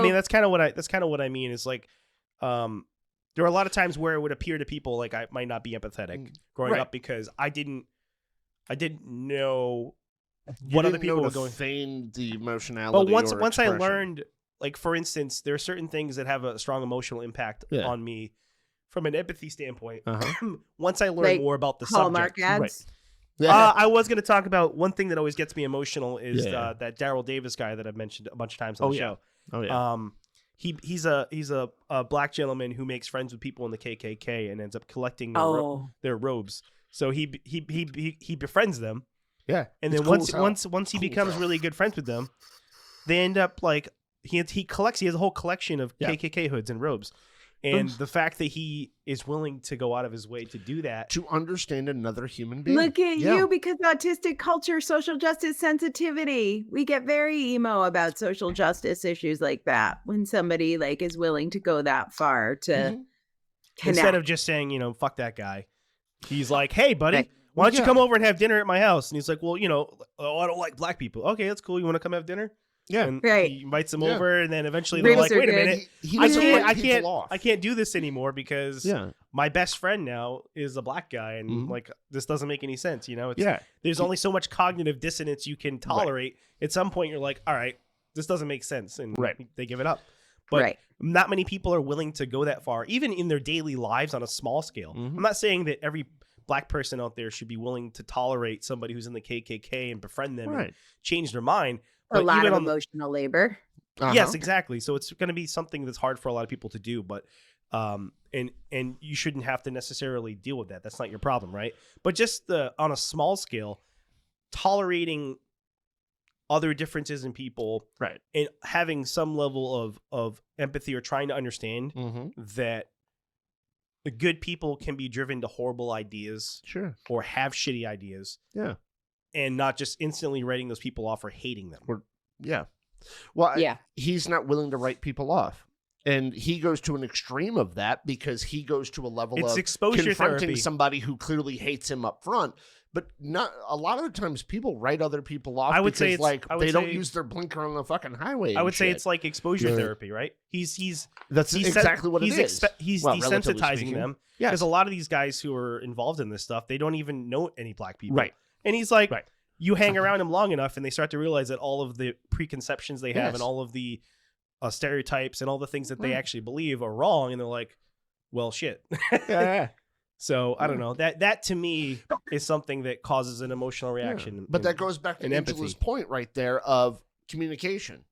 mean, that's kind of what I mean. Is like, there are a lot of times where it would appear to people like I might not be empathetic growing up because I didn't know what other people were going. Feign the emotionality. But once I learned, like for instance, there are certain things that have a strong emotional impact on me from an empathy standpoint. Once I learned more about the Hallmark subject, ads. I was going to talk about one thing that always gets me emotional is that Darrell Davis guy that I've mentioned a bunch of times on the show. Oh yeah. He's a black gentleman who makes friends with people in the KKK and ends up collecting their robes. So he befriends them. Yeah. And then once he becomes really good friends with them, they end up like he has a whole collection of KKK hoods and robes. And the fact that he is willing to go out of his way to do that. To understand another human being. Look at you, because autistic culture, social justice sensitivity. We get very emo about social justice issues like that when somebody like is willing to go that far to connect. Instead of just saying, fuck that guy. He's like, hey, buddy, why don't you come over and have dinner at my house? And he's like, well, I don't like black people. Okay, that's cool. You want to come have dinner? Yeah, and he invites them over, and then eventually they're like, "Wait a minute, I can't do this anymore because my best friend now is a black guy, and like this doesn't make any sense." There's only so much cognitive dissonance you can tolerate. At some point, you're like, "All right, this doesn't make sense," and they give it up. But not many people are willing to go that far, even in their daily lives on a small scale. I'm not saying that every black person out there should be willing to tolerate somebody who's in the KKK and befriend them and change their mind. A lot of emotional labor. Yes, exactly. So it's going to be something that's hard for a lot of people to do, but and you shouldn't have to necessarily deal with that. That's not your problem, right? But just on a small scale, tolerating other differences in people, and having some level of empathy or trying to understand that the good people can be driven to horrible ideas, or have shitty ideas, and not just instantly writing those people off or hating them. He's not willing to write people off. And he goes to an extreme of that because he goes to a level of exposure confronting therapy. Somebody who clearly hates him up front. But not a lot of the times people write other people off because they don't use their blinker on the fucking highway. I would say it's like exposure therapy, right? That's exactly what it is. He's desensitizing them because a lot of these guys who are involved in this stuff, they don't even know any black people. Right. And he's like, you hang around them long enough and they start to realize that all of the preconceptions they have and all of the stereotypes and all the things that they actually believe are wrong. And they're like, well, shit. So I don't know, that to me is something that causes an emotional reaction. But that goes back to Angela's point right there of communication.